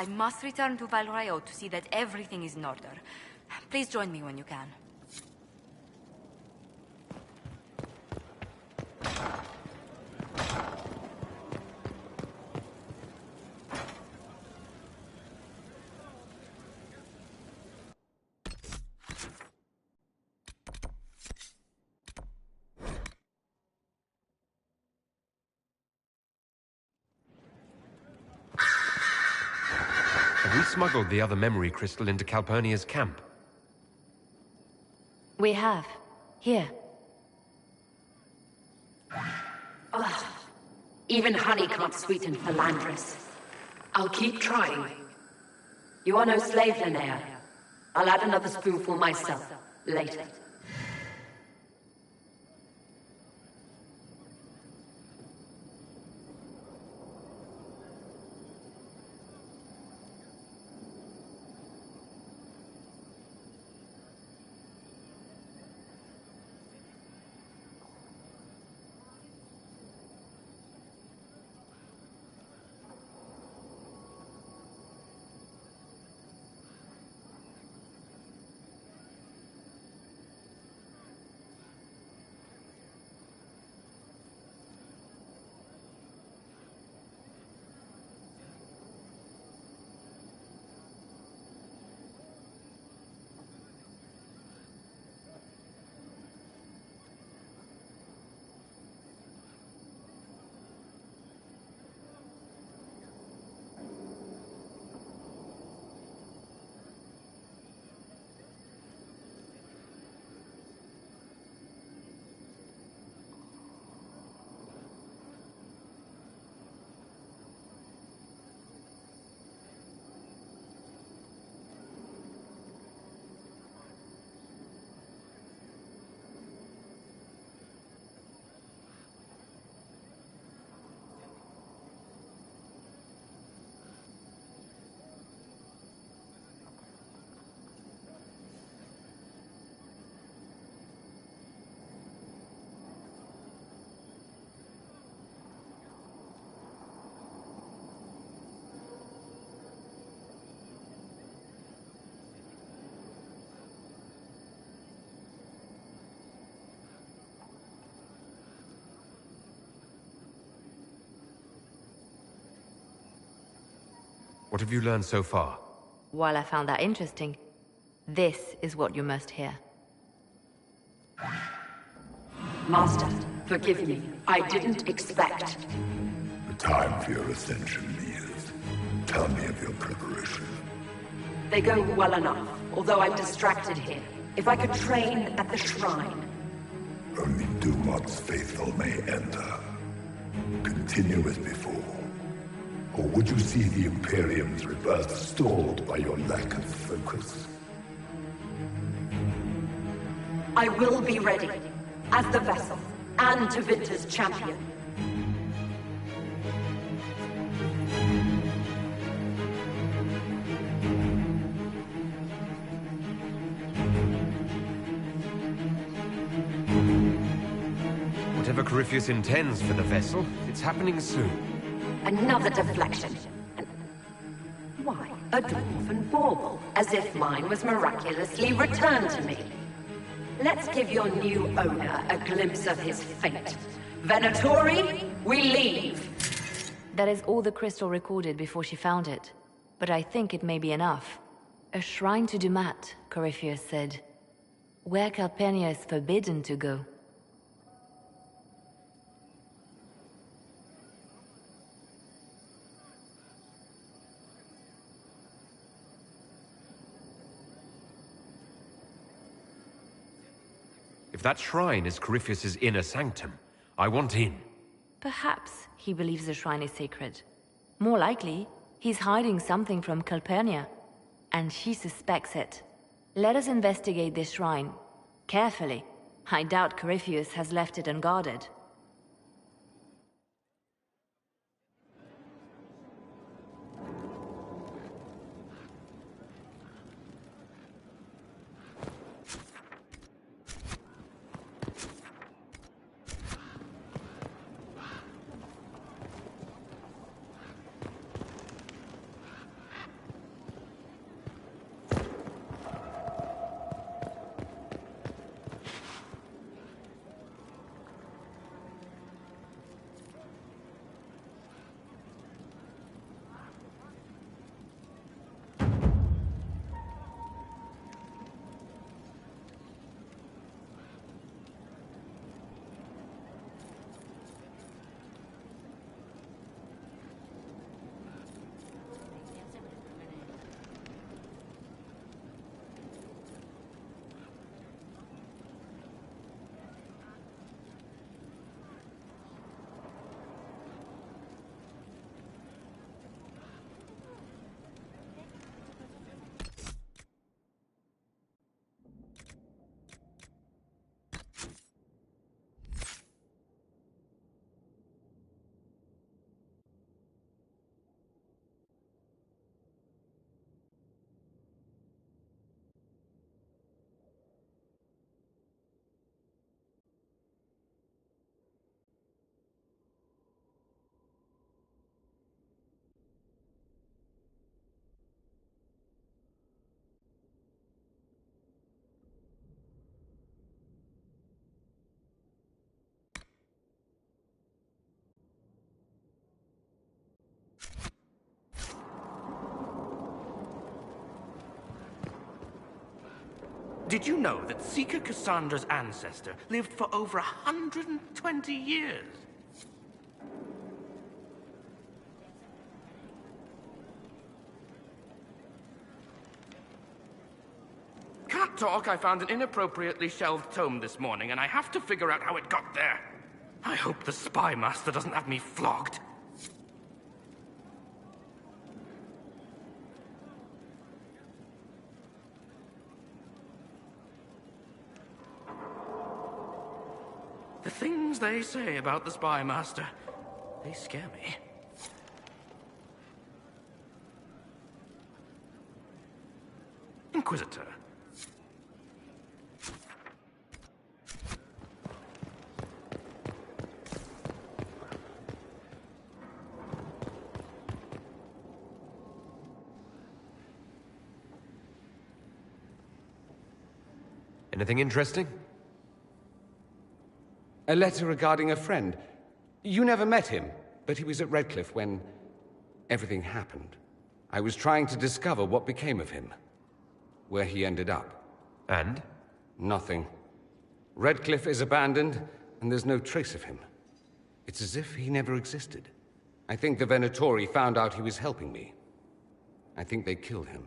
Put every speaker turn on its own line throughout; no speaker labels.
I must return to Valrayo to see that everything is in order. Please join me when you can.
Have we smuggled the other memory crystal into Calpurnia's camp?
We have. Here.
Ugh. Even honey can't sweeten philandris. I'll keep trying. You are no slave, Linnea. I'll add another spoonful myself, later.
What have you learned so far?
While I found that interesting, this is what you must hear.
Master, forgive me. I didn't expect.
The time for your ascension nears. Tell me of your preparation.
They go well enough, although I'm distracted here. If I could train at the shrine.
Only Dumat's faithful may enter. Continue as before. Or would you see the Imperium's rebirth stalled by your lack of focus?
I will be ready, as the vessel, and Tevinter's champion.
Whatever Corypheus intends for the vessel, it's happening soon.
Another deflection. Why, a dwarven bauble, as if mine was miraculously returned to me. Let's give your new owner a glimpse of his fate. Venatori, we leave!
That is all the crystal recorded before she found it. But I think it may be enough. A shrine to Dumat, Corypheus said. Where Calpurnia is forbidden to go.
If that shrine is Corypheus's inner sanctum, I want in.
Perhaps he believes the shrine is sacred. More likely, he's hiding something from Calpurnia, and she suspects it. Let us investigate this shrine. Carefully. I doubt Corypheus has left it unguarded.
Did you know that Seeker Cassandra's ancestor lived for over 120 years? Cat Talk, I found an inappropriately shelved tome this morning, and I have to figure out how it got there. I hope the Spy Master doesn't have me flogged. The things they say about the Spy Master, they scare me. Inquisitor.
Anything interesting?
A letter regarding a friend. You never met him, but he was at Redcliffe when everything happened. I was trying to discover what became of him, where he ended up.
And?
Nothing. Redcliffe is abandoned, and there's no trace of him. It's as if he never existed. I think the Venatori found out he was helping me. I think they killed him.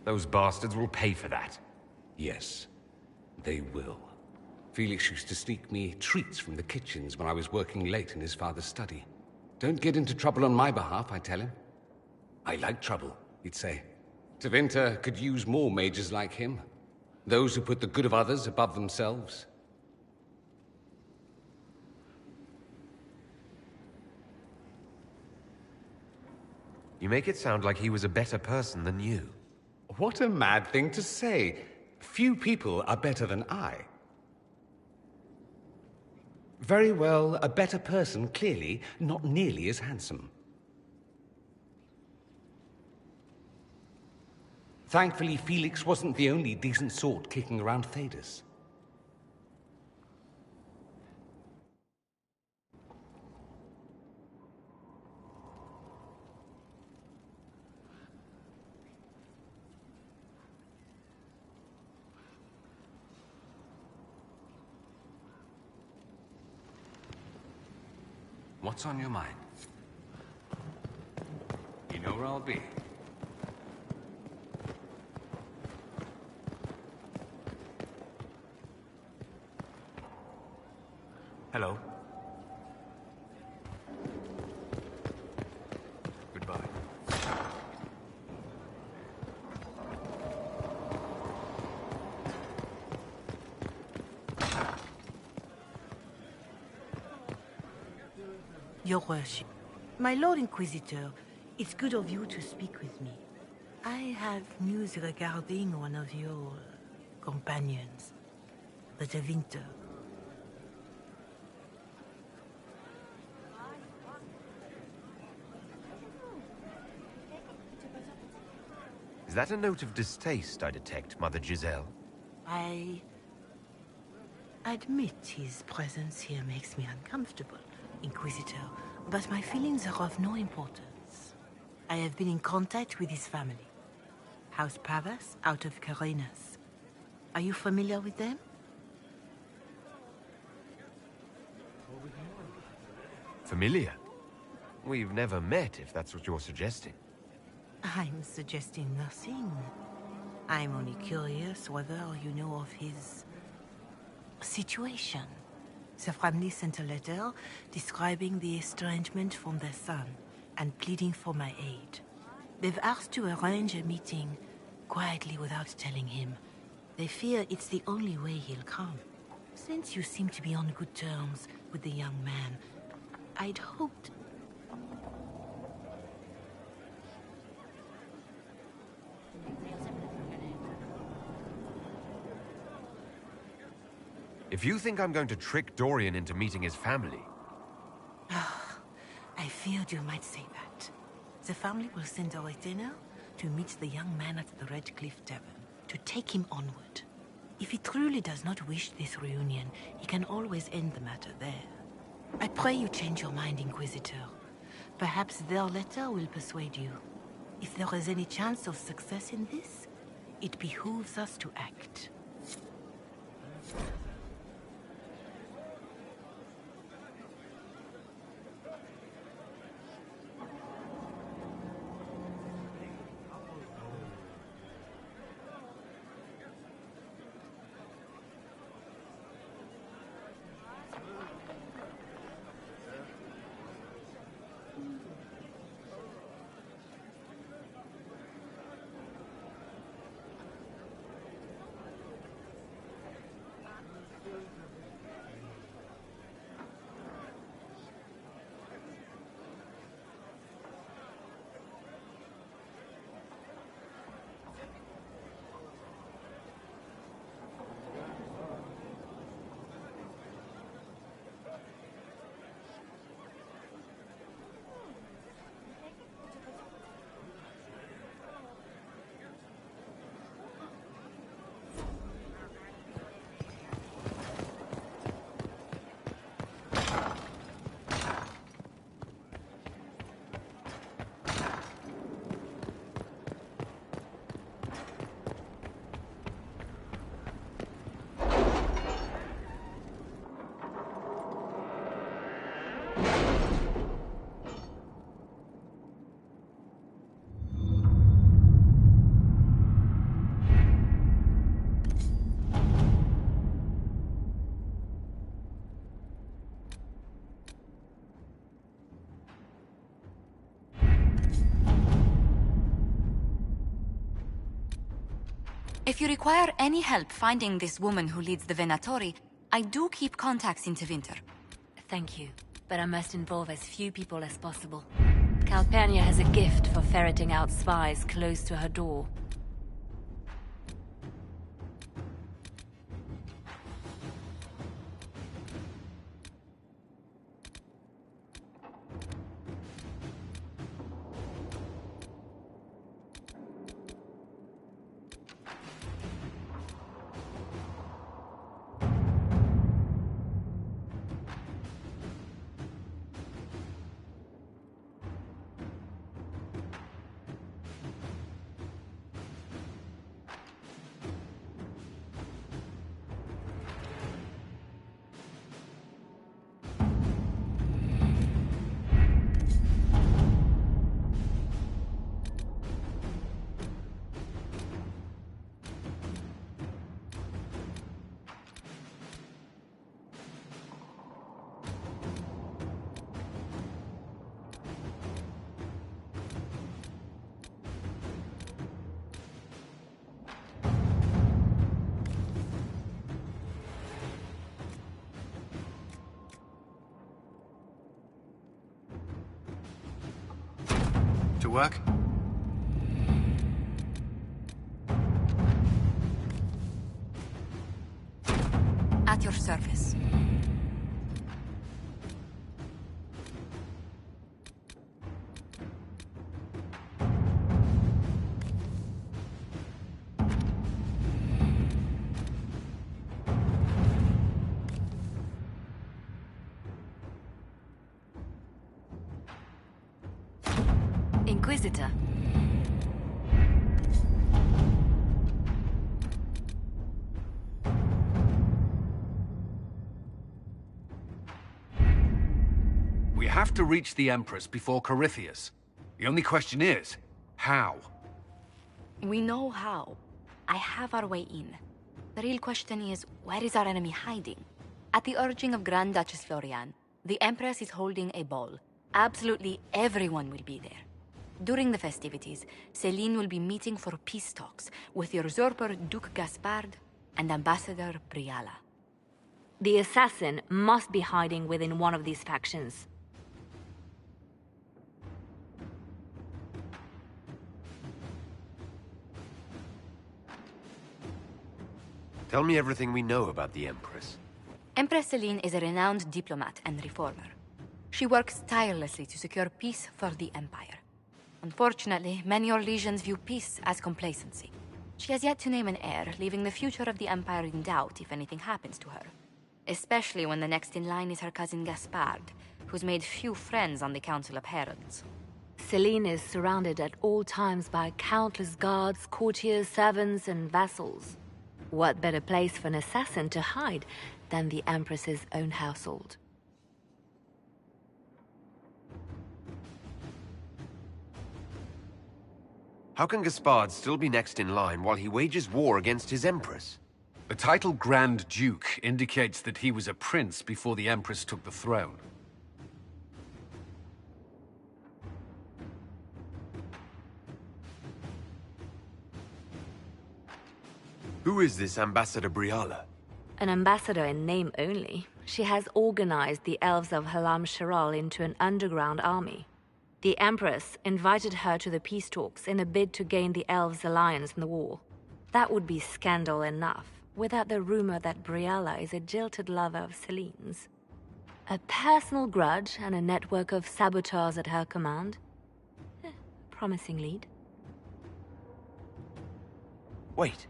Those bastards will pay for that.
Yes, they will. Felix used to sneak me treats from the kitchens when I was working late in his father's study. Don't get into trouble on my behalf, I tell him. I like trouble, he'd say. Tevinter could use more mages like him. Those who put the good of others above themselves.
You make it sound like he was a better person than you.
What a mad thing to say. Few people are better than I. Very well, a better person, clearly, not nearly as handsome. Thankfully, Felix wasn't the only decent sort kicking around Thedas. What's on your mind? You know where I'll be. Hello. Goodbye.
Your Worship, my Lord Inquisitor, it's good of you to speak with me. I have news regarding one of your companions, the Tevinter.
Is that a note of distaste I detect, Mother Giselle?
I admit his presence here makes me uncomfortable, Inquisitor, but my feelings are of no importance. I have been in contact with his family. House Pavas, out of Carenas. Are you familiar with them?
Familiar? We've never met, if that's what you're suggesting.
I'm suggesting nothing. I'm only curious whether you know of his situation. The family sent a letter describing the estrangement from their son and pleading for my aid. They've asked to arrange a meeting quietly without telling him. They fear it's the only way he'll come. Since you seem to be on good terms with the young man, I'd hoped...
If you think I'm going to trick Dorian into meeting his family...
I feared you might say that. The family will send a retainer to meet the young man at the Red Cliff Tavern, to take him onward. If he truly does not wish this reunion, he can always end the matter there. I pray you change your mind, Inquisitor. Perhaps their letter will persuade you. If there is any chance of success in this, it behooves us to act.
If you require any help finding this woman who leads the Venatori, I do keep contacts into Winter.
Thank you, but I must involve as few people as possible. Calpurnia has a gift for ferreting out spies close to her door.
To work?
At your service.
Inquisitor.
We have to reach the Empress before Corypheus. The only question is, how?
We know how. I have our way in. The real question is, where is our enemy hiding? At the urging of Grand Duchess Florian, the Empress is holding a ball. Absolutely everyone will be there. During the festivities, Céline will be meeting for peace talks with the usurper Duke Gaspard and Ambassador Briala.
The assassin must be hiding within one of these factions.
Tell me everything we know about the Empress.
Empress Céline is a renowned diplomat and reformer. She works tirelessly to secure peace for the Empire. Unfortunately, many Orlesians view peace as complacency. She has yet to name an heir, leaving the future of the Empire in doubt if anything happens to her. Especially when the next in line is her cousin Gaspard, who's made few friends on the Council of Heralds.
Celine is surrounded at all times by countless guards, courtiers, servants, and vassals. What better place for an assassin to hide than the Empress's own household?
How can Gaspard still be next in line while he wages war against his Empress?
The title Grand Duke indicates that he was a prince before the Empress took the throne.
Who is this Ambassador Briala?
An ambassador in name only. She has organized the elves of Halam Sharal into an underground army. The Empress invited her to the peace talks in a bid to gain the elves' alliance in the war. That would be scandal enough, without the rumor that Briala is a jilted lover of Celine's. A personal grudge and a network of saboteurs at her command. Promising lead.
Wait.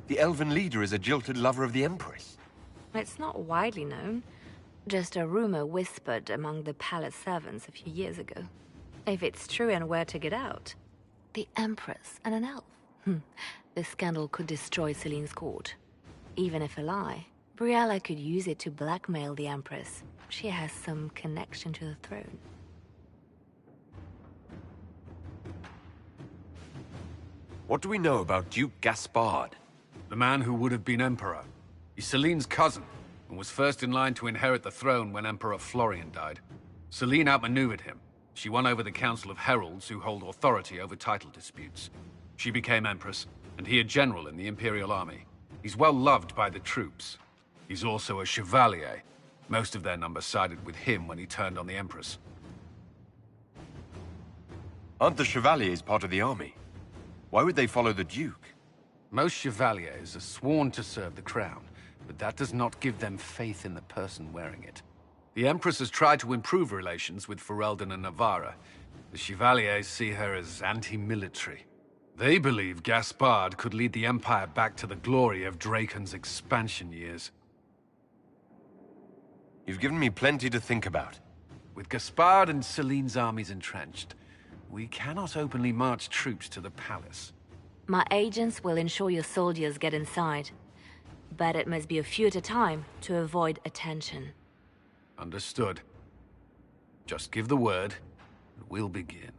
The elven leader is a jilted lover of the Empress.
It's not widely known. Just a rumor whispered among the palace servants a few years ago. If it's true and were to get out, the Empress and an elf. The scandal could destroy Celine's court. Even if a lie, Briala could use it to blackmail the Empress. She has some connection to the throne.
What do we know about Duke Gaspard?
The man who would have been Emperor. He's Celine's cousin, and was first in line to inherit the throne when Emperor Florian died. Celine outmaneuvered him. She won over the Council of Heralds, who hold authority over title disputes. She became Empress, and he a general in the Imperial Army. He's well loved by the troops. He's also a Chevalier. Most of their number sided with him when he turned on the Empress.
Aren't the Chevaliers part of the army? Why would they follow the Duke?
Most Chevaliers are sworn to serve the crown, but that does not give them faith in the person wearing it. The Empress has tried to improve relations with Ferelden and Navarra. The Chevaliers see her as anti-military. They believe Gaspard could lead the Empire back to the glory of Draken's expansion years.
You've given me plenty to think about.
With Gaspard and Celine's armies entrenched, we cannot openly march troops to the palace.
My agents will ensure your soldiers get inside. But it must be a few at a time to avoid attention.
Understood. Just give the word, and we'll begin.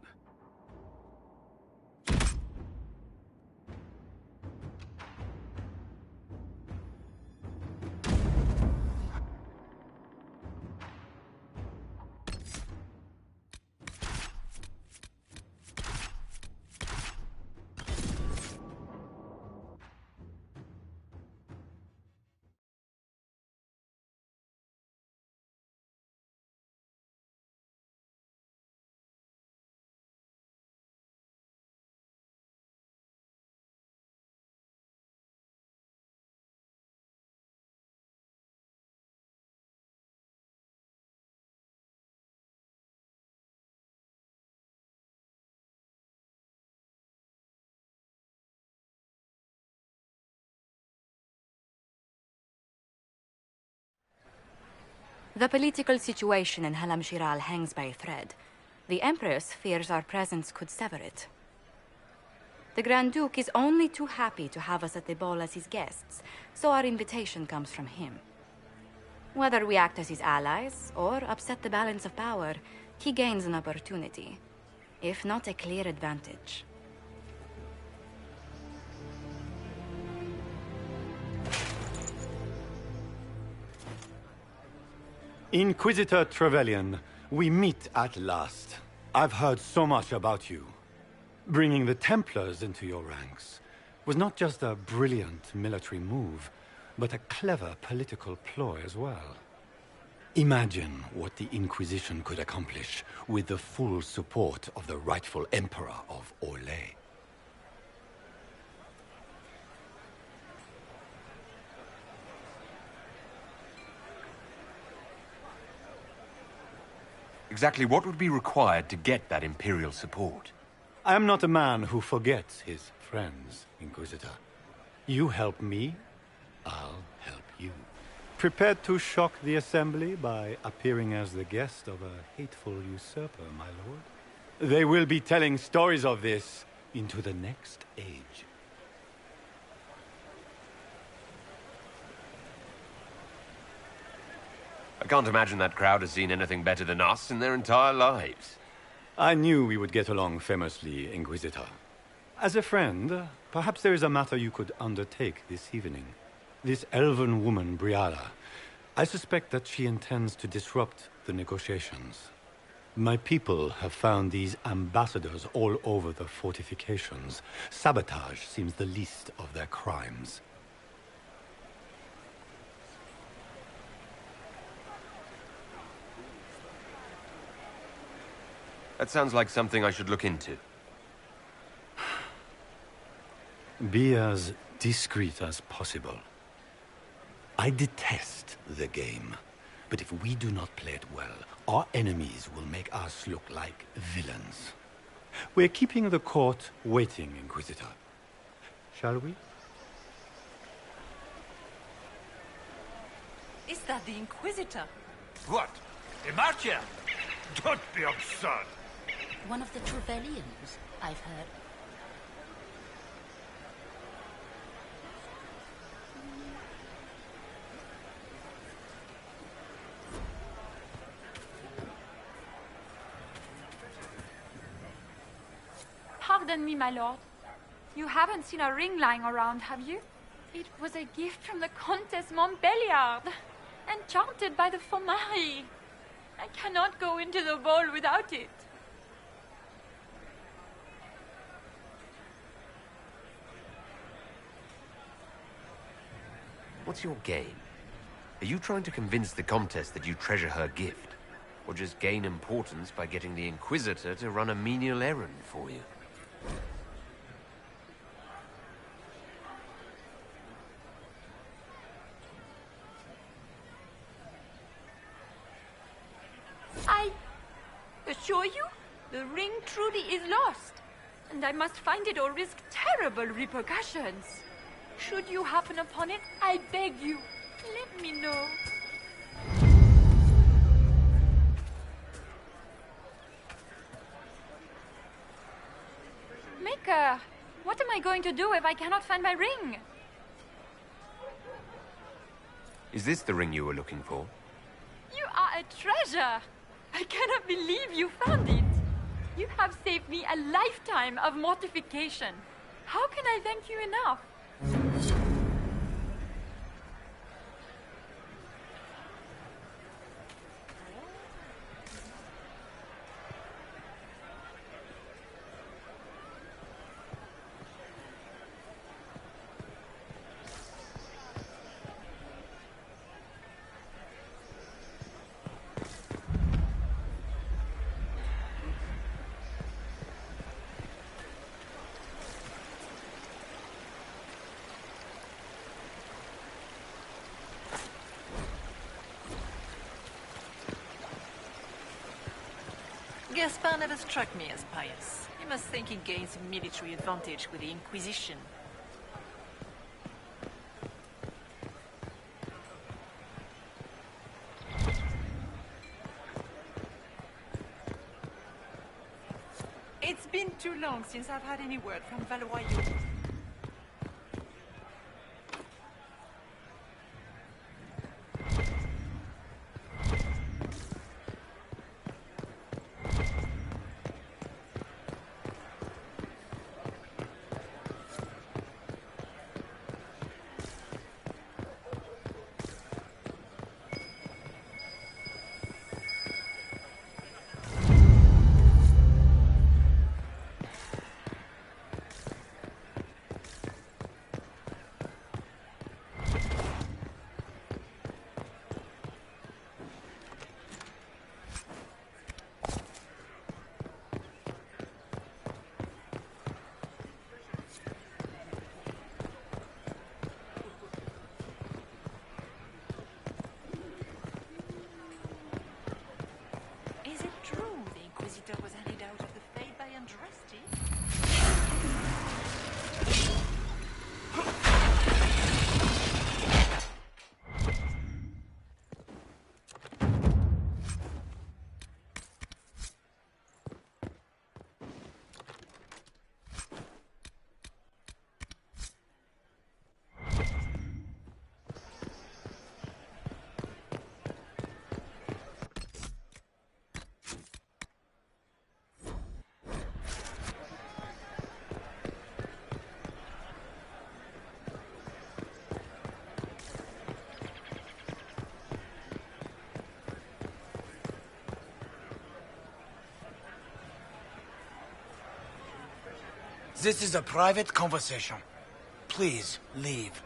The political situation in Halam Shiral hangs by a thread. The Empress fears our presence could sever it. The Grand Duke is only too happy to have us at the ball as his guests, so our invitation comes from him. Whether we act as his allies or upset the balance of power, he gains an opportunity, if not a clear advantage.
Inquisitor Trevelyan, we meet at last. I've heard so much about you. Bringing the Templars into your ranks was not just a brilliant military move, but a clever political ploy as well. Imagine what the Inquisition could accomplish with the full support of the rightful Emperor of Orlais.
Exactly what would be required to get that Imperial support?
I am not a man who forgets his friends, Inquisitor. You help me, I'll help you. Prepared to shock the Assembly by appearing as the guest of a hateful usurper, my lord? They will be telling stories of this into the next age.
I can't imagine that crowd has seen anything better than us in their entire lives.
I knew we would get along famously, Inquisitor. As a friend, perhaps there is a matter you could undertake this evening. This elven woman, Briala, I suspect that she intends to disrupt the negotiations. My people have found these ambassadors all over the fortifications. Sabotage seems the least of their crimes.
That sounds like something I should look into.
Be as discreet as possible. I detest the game, but if we do not play it well, our enemies will make us look like villains. We're keeping the court waiting, Inquisitor. Shall we?
Is that the Inquisitor?
What? The Marcher? Don't be absurd.
One of the Trevellians, I've heard.
Pardon me, my lord. You haven't seen a ring lying around, have you? It was a gift from the Countess Montbelliard, enchanted by the Fomari. I cannot go into the ball without it.
What's your game? Are you trying to convince the Comtesse that you treasure her gift? Or just gain importance by getting the Inquisitor to run a menial errand for you?
I assure you, the ring truly is lost, and I must find it or risk terrible repercussions. Should you happen upon it, I beg you, let me know. Maker, what am I going to do if I cannot find my ring?
Is this the ring you were looking for?
You are a treasure! I cannot believe you found it! You have saved me a lifetime of mortification. How can I thank you enough?
Gaspar never struck me as pious. He must think he gains a military advantage with the Inquisition. It's been too long since I've had any word from Valois.
This is a private conversation. Please, leave.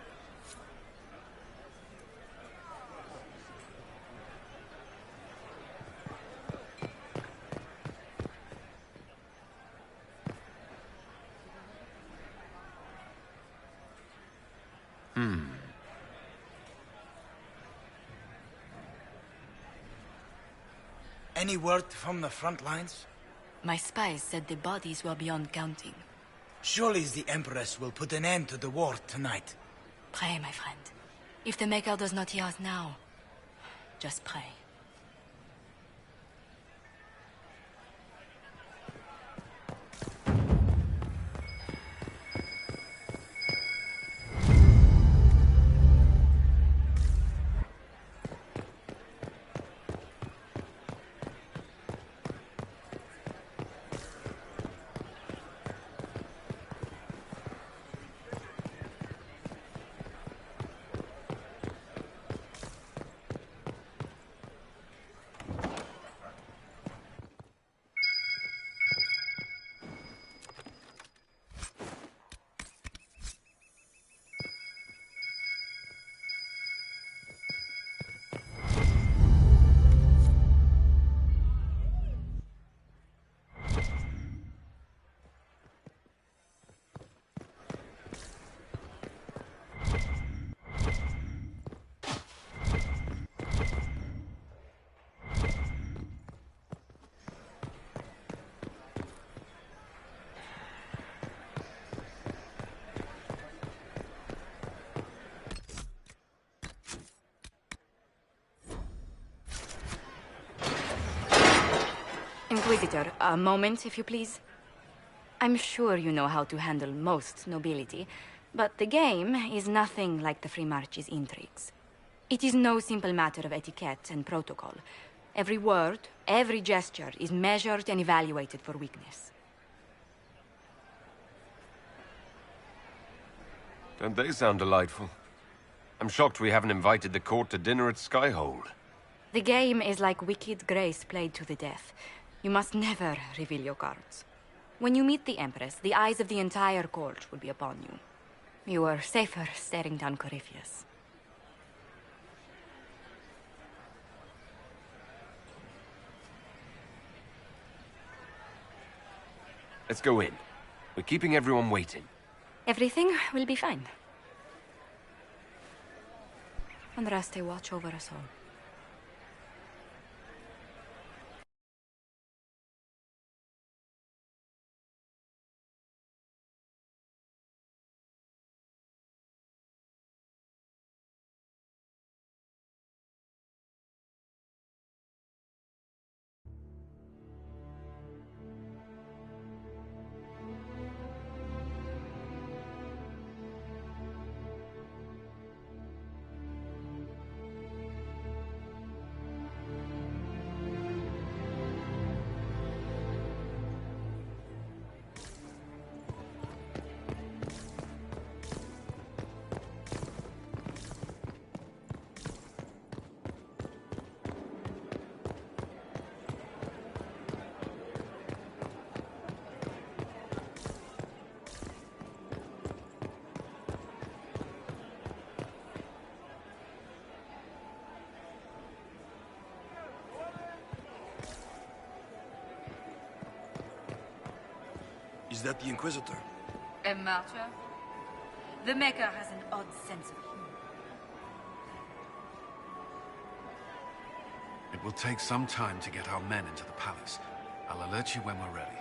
Any word from the front lines?
My spies said the bodies were beyond counting.
Surely the Empress will put an end to the war tonight.
Pray, my friend. If the Maker does not hear us now, just pray. Inquisitor, a moment, if you please. I'm sure you know how to handle most nobility, but the game is nothing like the Free March's intrigues. It is no simple matter of etiquette and protocol. Every word, every gesture is measured and evaluated for weakness.
Don't they sound delightful? I'm shocked we haven't invited the court to dinner at Skyhold.
The game is like Wicked Grace played to the death. You must never reveal your cards. When you meet the Empress, the eyes of the entire court will be upon you. You are safer staring down Corypheus.
Let's go in. We're keeping everyone waiting.
Everything will be fine. Andraste, watch over us all.
Is that the Inquisitor?
A martyr? The Maker has an odd sense of humor.
It will take some time to get our men into the palace. I'll alert you when we're ready.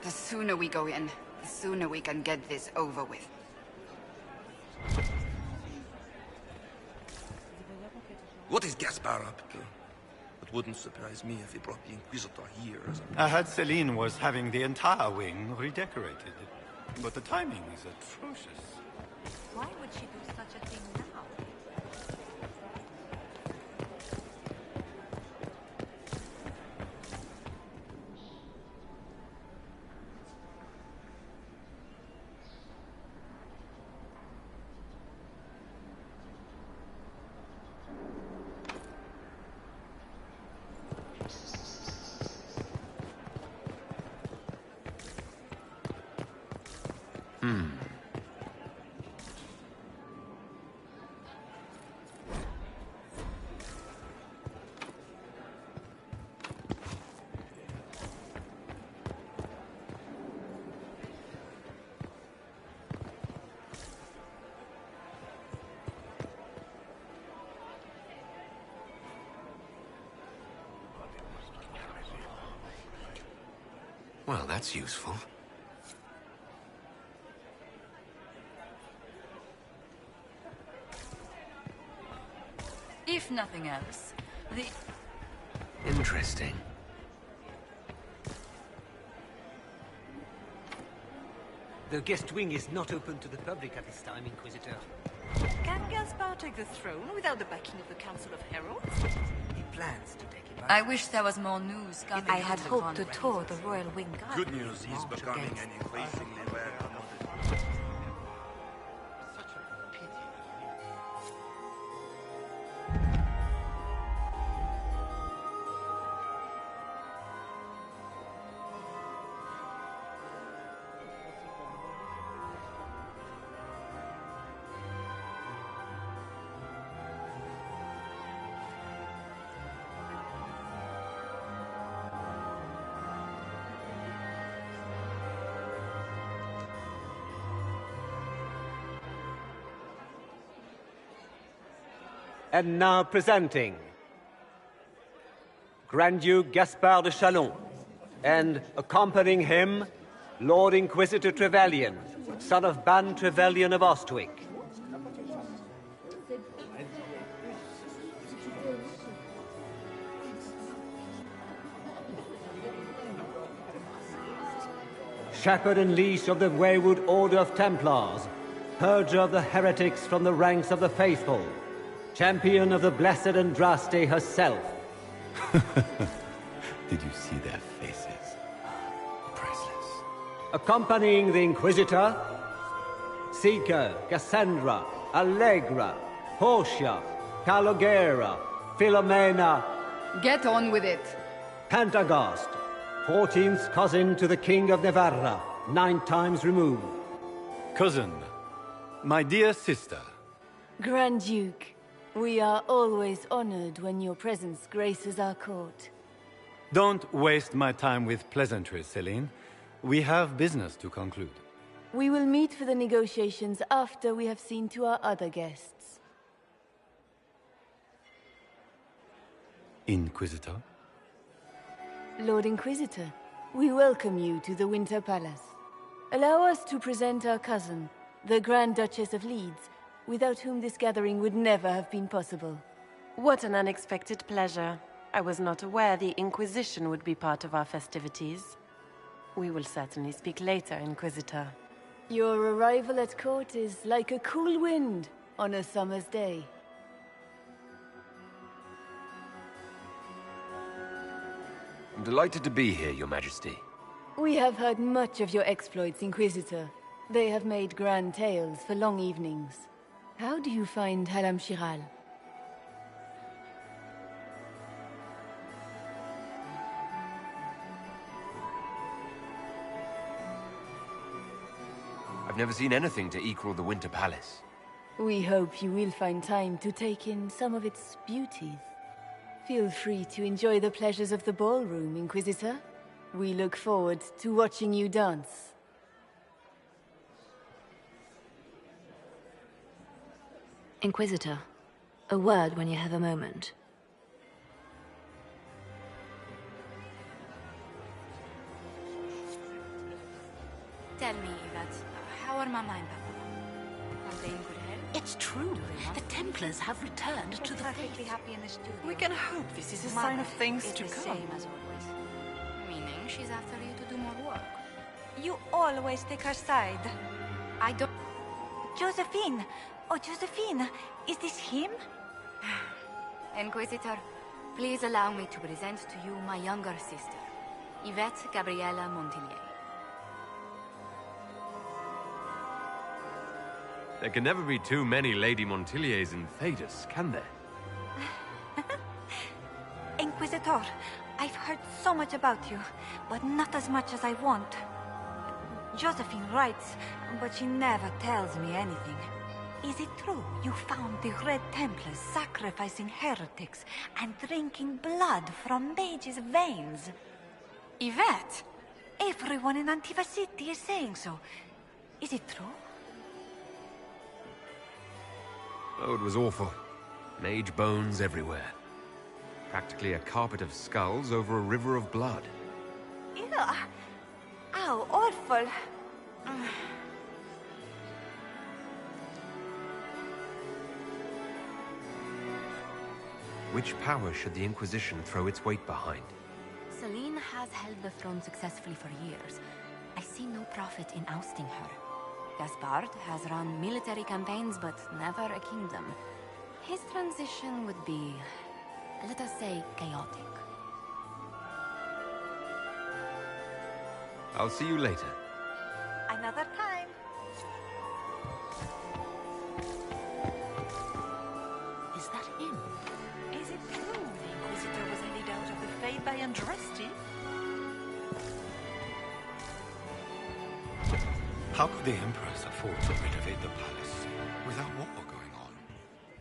The sooner we go in, the sooner we can get this over with.
What is Gaspar up to? It wouldn't surprise me if he brought the Inquisitor here as a...
I heard Celine was having the entire wing redecorated. But the timing is atrocious.
Why would she do such a thing now?
Well, that's useful.
If nothing else, the...
Interesting.
The guest wing is not open to the public at this time, Inquisitor.
Can Gaspar take the throne without the backing of the Council of Heralds?
He plans to take it back.
I wish there was more news coming.
I had hoped to tour the royal wing.
Good news, he's becoming an increasingly rare commodity.
And now presenting Grand Duke Gaspard de Chalon, and accompanying him, Lord Inquisitor Trevelyan, son of Ban Trevelyan of Ostwick. Shepherd and leash of the wayward Order of Templars, purger of the heretics from the ranks of the faithful, champion of the Blessed Andraste herself.
Did you see their faces? Priceless.
Accompanying the Inquisitor, Seeker, Cassandra, Allegra, Portia, Calogera, Philomena.
Get on with it.
Pantagast, 14th cousin to the King of Navarra, 9 times removed.
Cousin, my dear sister.
Grand Duke, we are always honored when your presence graces our court.
Don't waste my time with pleasantries, Celine. We have business to conclude.
We will meet for the negotiations after we have seen to our other guests.
Inquisitor?
Lord Inquisitor, we welcome you to the Winter Palace. Allow us to present our cousin, the Grand Duchess of Leeds, without whom this gathering would never have been possible.
What an unexpected pleasure. I was not aware the Inquisition would be part of our festivities. We will certainly speak later, Inquisitor.
Your arrival at court is like a cool wind on a summer's day.
I'm delighted to be here, Your Majesty.
We have heard much of your exploits, Inquisitor. They have made grand tales for long evenings. How do you find Halam Shiral?
I've never seen anything to equal the Winter Palace.
We hope you will find time to take in some of its beauties. Feel free to enjoy the pleasures of the ballroom, Inquisitor. We look forward to watching you dance.
Inquisitor, a word when you have a moment.
Tell me, Yvette, how are Mama and Papa? Are they in good health?
It's true. The Templars have returned to the
perfectly
faith.
happy in the studio.
We can hope this is a
Mother
sign of things
is
to
the
come.
same as always. Meaning she's after you to do more work.
You always take her side.
I don't...
Josephine! Oh, Josephine! Is this him?
Inquisitor, please allow me to present to you my younger sister, Yvette Gabriella Montillier.
There can never be too many Lady Montilliers in Thedas, can there?
Inquisitor, I've heard so much about you, but not as much as I want. Josephine writes, but she never tells me anything. Is it true you found the Red Templars sacrificing heretics and drinking blood from mages' veins?
Yvette!
Everyone in Antiva City is saying so. Is it true?
Oh, it was awful. Mage bones everywhere. Practically a carpet of skulls over a river of blood.
Ew. How awful.
Which power should the Inquisition throw its weight behind?
Celine has held the throne successfully for years. I see no profit in ousting her. Gaspard has run military campaigns, but never a kingdom. His transition would be, let us say, chaotic.
I'll see you later.
Another time.
Is that him? Is it true the Inquisitor was headed out of the Fae by Andraste?
How could the Empress afford to renovate the palace without war going on?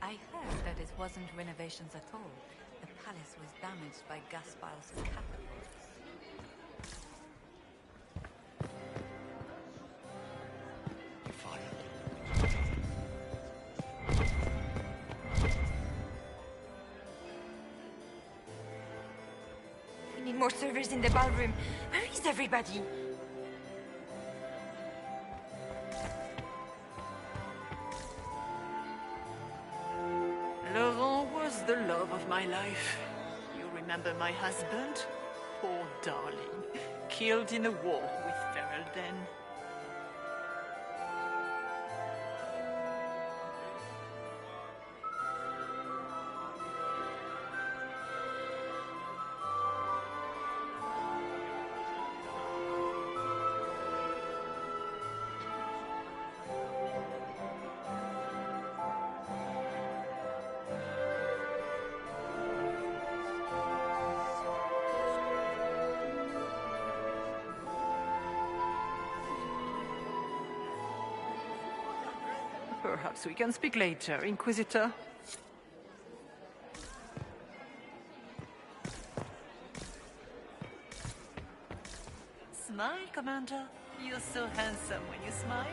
I heard that it wasn't renovations at all. The palace was damaged by Gaspard's catapults.
We need more servers in the ballroom. Where is everybody?
Laurent was the love of my life. You remember my husband? Poor darling. Killed in a war with Ferelden. Perhaps we can speak later, Inquisitor. Smile, Commander. You're so handsome when you smile.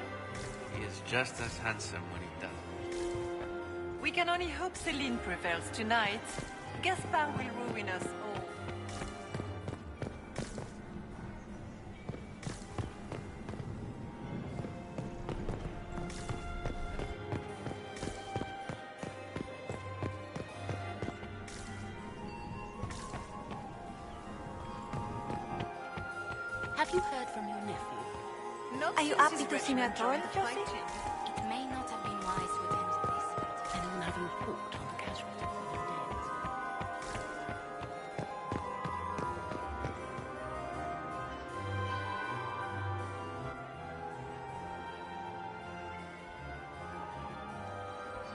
He is just as handsome when he doesn't.
We can only hope Celine prevails tonight. Gaspard will ruin us all.
Have you heard from your nephew?
Are you happy to see me at all, Josie?
It may not have been wise to attempt this.
Anyone have a report on the casualties of the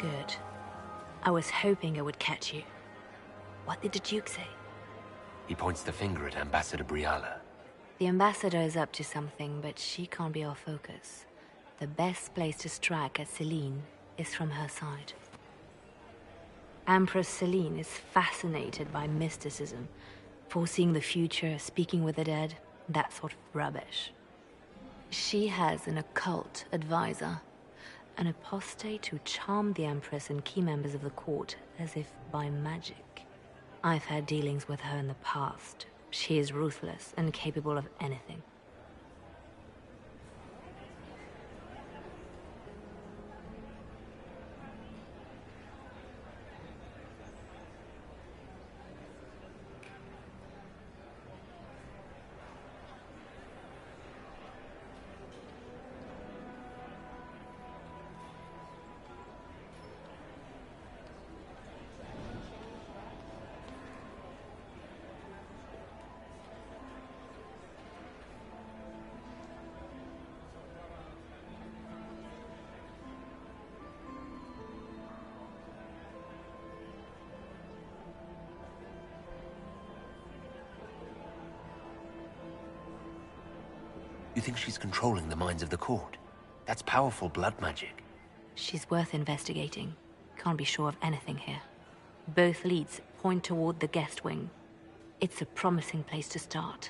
days?
Good. I was hoping I would catch you. What did the Duke say?
He points the finger at Ambassador Briala.
The ambassador is up to something, but she can't be our focus. The best place to strike at Celine is from her side. Empress Celine is fascinated by mysticism, foreseeing the future, speaking with the dead, that sort of rubbish. She has an occult advisor, an apostate who charmed the Empress and key members of the court as if by magic. I've had dealings with her in the past. She is ruthless and capable of anything.
You think she's controlling the minds of the court? That's powerful blood magic.
She's worth investigating. Can't be sure of anything here. Both leads point toward the guest wing. It's a promising place to start.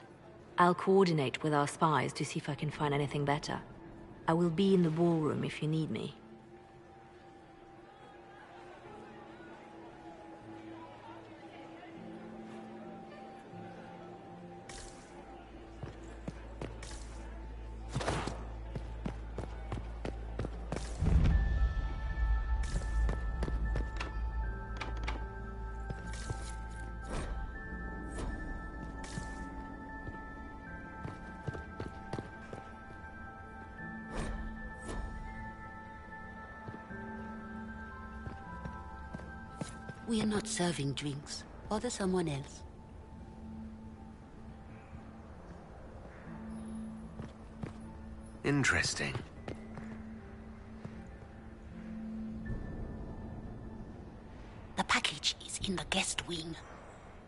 I'll coordinate with our spies to see if I can find anything better. I will be in the ballroom if you need me.
We are not serving drinks. Bother someone else.
Interesting.
The package is in the guest wing.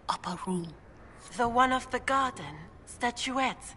Upper room.
The one of the garden. Statuette.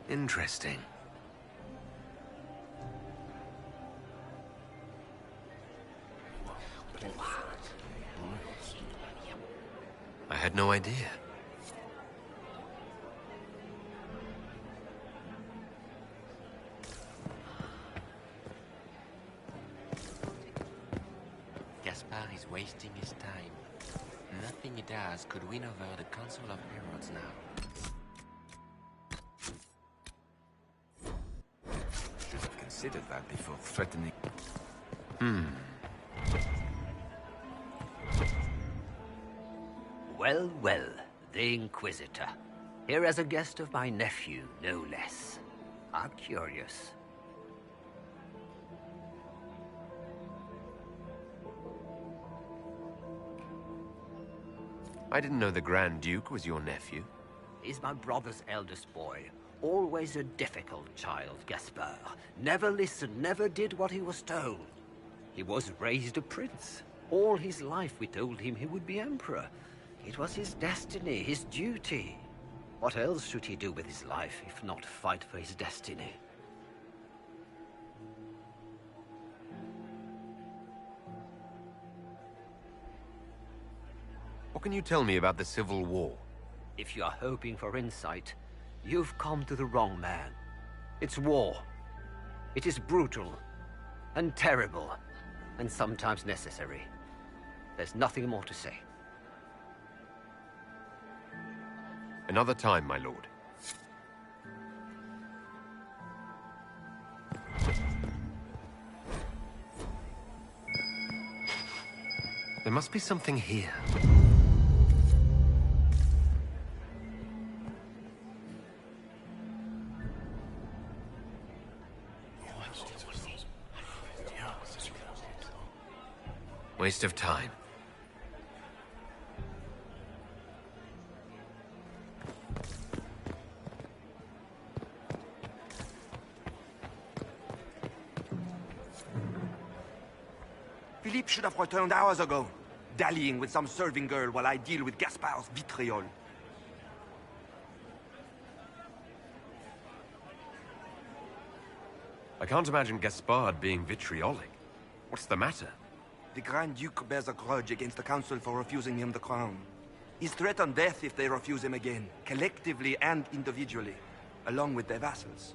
Interesting. I had no idea.
Gaspard is wasting his time. Nothing he does could win over the Council of Heralds now.
Should have considered that before threatening.
Well, well, the Inquisitor. Here as a guest of my nephew, no less. I'm curious.
I didn't know the Grand Duke was your nephew.
He's my brother's eldest boy. Always a difficult child, Gaspard. Never listened, never did what he was told. He was raised a prince. All his life we told him he would be emperor. It was his destiny, his duty. What else should he do with his life, if not fight for his destiny?
What can you tell me about the Civil War?
If you are hoping for insight, you've come to the wrong man. It's war. It is brutal, and terrible, and sometimes necessary. There's nothing more to say.
Another time, my lord. There must be something here. Waste of time.
Philippe should have returned hours ago, dallying with some serving girl while I deal with Gaspard's vitriol.
I can't imagine Gaspard being vitriolic. What's the matter?
The Grand Duke bears a grudge against the Council for refusing him the crown. He's threatened death if they refuse him again, collectively and individually, along with their vassals.